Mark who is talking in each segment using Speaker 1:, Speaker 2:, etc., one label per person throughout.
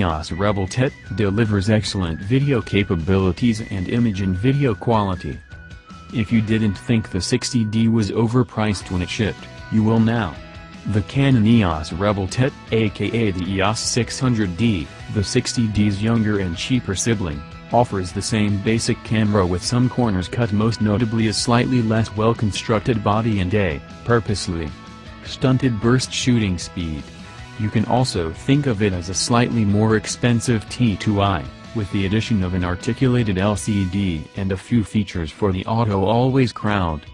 Speaker 1: EOS Rebel T3i delivers excellent video capabilities and image and video quality. If you didn't think the 60D was overpriced when it shipped, you will now. The Canon EOS Rebel T3i, aka the EOS 600D, the 60D's younger and cheaper sibling, offers the same basic camera with some corners cut, most notably a slightly less well-constructed body and a purposely stunted burst shooting speed. You can also think of it as a slightly more expensive T3i, with the addition of an articulated LCD and a few features for the auto-always crowd.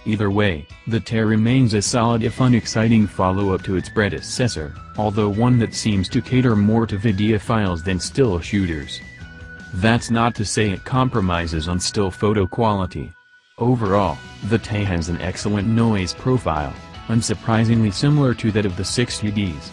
Speaker 1: Either way, the T3i remains a solid if unexciting follow-up to its predecessor, although one that seems to cater more to videophiles than still shooters. That's not to say it compromises on still photo quality. Overall, the T3i has an excellent noise profile, unsurprisingly similar to that of the 60Ds.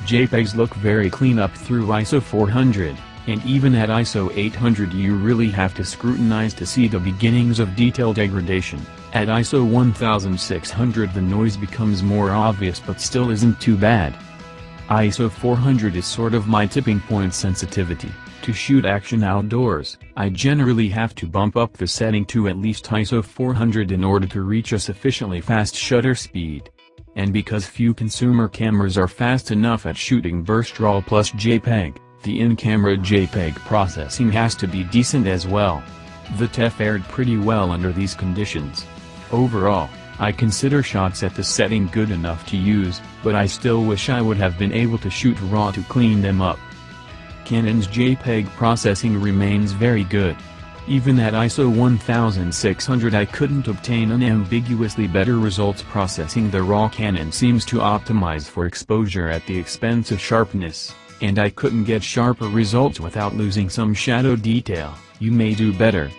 Speaker 1: JPEGs look very clean up through ISO 400, and even at ISO 800 you really have to scrutinize to see the beginnings of detail degradation. At ISO 1600 the noise becomes more obvious but still isn't too bad. ISO 400 is sort of my tipping point sensitivity. To shoot action outdoors, I generally have to bump up the setting to at least ISO 400 in order to reach a sufficiently fast shutter speed. And because few consumer cameras are fast enough at shooting burst RAW plus JPEG, the in-camera JPEG processing has to be decent as well. The T3i fared pretty well under these conditions. Overall, I consider shots at the setting good enough to use, but I still wish I would have been able to shoot RAW to clean them up. Canon's JPEG processing remains very good. Even at ISO 1600 I couldn't obtain unambiguously better results processing the RAW. Canon seems to optimize for exposure at the expense of sharpness, and I couldn't get sharper results without losing some shadow detail. You may do better.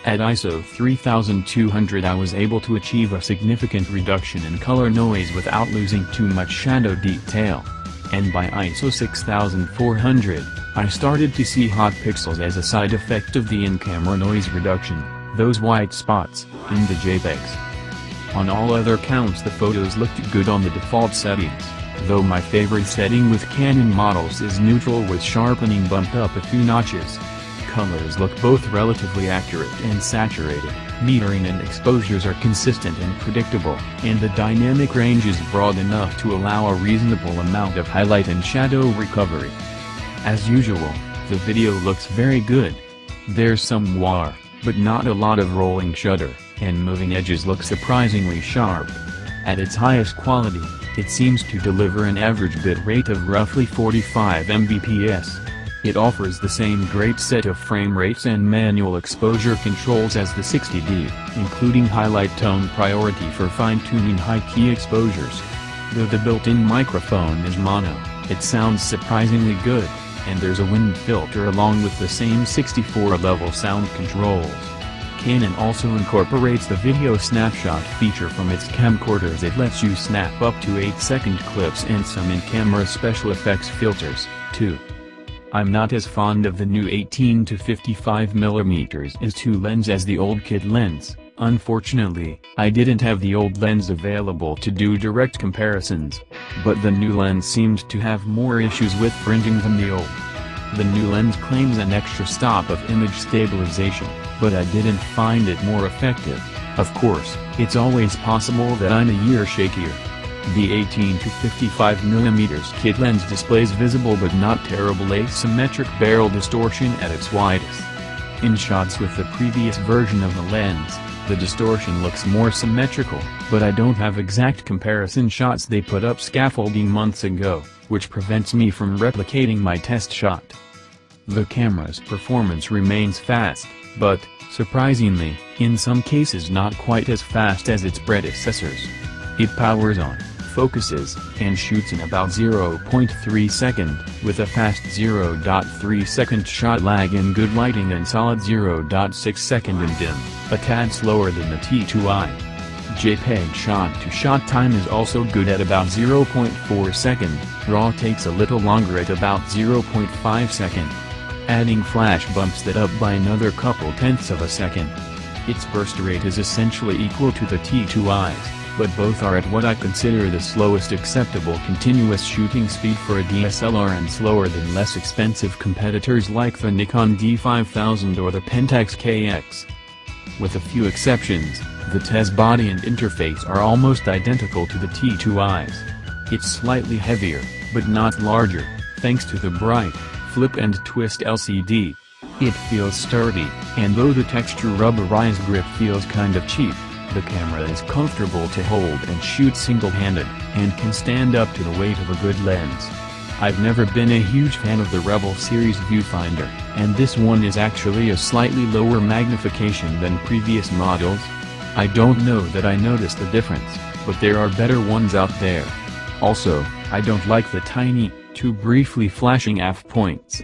Speaker 1: At ISO 3200 I was able to achieve a significant reduction in color noise without losing too much shadow detail. And by ISO 6400, I started to see hot pixels as a side effect of the in-camera noise reduction, those white spots, in the JPEGs. On all other counts the photos looked good on the default settings, though my favorite setting with Canon models is neutral with sharpening bumped up a few notches. Colors look both relatively accurate and saturated, metering and exposures are consistent and predictable, and the dynamic range is broad enough to allow a reasonable amount of highlight and shadow recovery. As usual, the video looks very good. There's some noir, but not a lot of rolling shutter, and moving edges look surprisingly sharp. At its highest quality, it seems to deliver an average bit rate of roughly 45 Mbps. It offers the same great set of frame rates and manual exposure controls as the 60D, including highlight tone priority for fine-tuning high-key exposures. Though the built-in microphone is mono, it sounds surprisingly good, and there's a wind filter along with the same 64-level sound controls. Canon also incorporates the video snapshot feature from its camcorders. It lets you snap up to 8-second clips and some in-camera special effects filters, too. I'm not as fond of the new 18 to 55mm s2 lens as the old kit lens. Unfortunately, I didn't have the old lens available to do direct comparisons, but the new lens seemed to have more issues with printing than the old. The new lens claims an extra stop of image stabilization, but I didn't find it more effective. Of course, it's always possible that I'm a year shakier. The 18 to 55mm kit lens displays visible but not terrible asymmetric barrel distortion at its widest. In shots with the previous version of the lens, the distortion looks more symmetrical, but I don't have exact comparison shots. They put up scaffolding months ago, which prevents me from replicating my test shot. The camera's performance remains fast, but, surprisingly, in some cases not quite as fast as its predecessors. It powers on, focuses, and shoots in about 0.3 seconds, with a fast 0.3 second shot lag in good lighting and solid 0.6 second in dim, a tad slower than the T3i. JPEG shot-to-shot time is also good at about 0.4 second, RAW takes a little longer at about 0.5 second. Adding flash bumps that up by another couple tenths of a second. Its burst rate is essentially equal to the T3i's, but both are at what I consider the slowest acceptable continuous shooting speed for a DSLR and slower than less expensive competitors like the Nikon D5000 or the Pentax KX. With a few exceptions, the TE's body and interface are almost identical to the T3i's. It's slightly heavier, but not larger, thanks to the bright, flip and twist LCD. It feels sturdy, and though the texture rubberized grip feels kind of cheap, the camera is comfortable to hold and shoot single-handed, and can stand up to the weight of a good lens. I've never been a huge fan of the Rebel series viewfinder, and this one is actually a slightly lower magnification than previous models. I don't know that I noticed the difference, but there are better ones out there. Also, I don't like the tiny, too briefly flashing f points.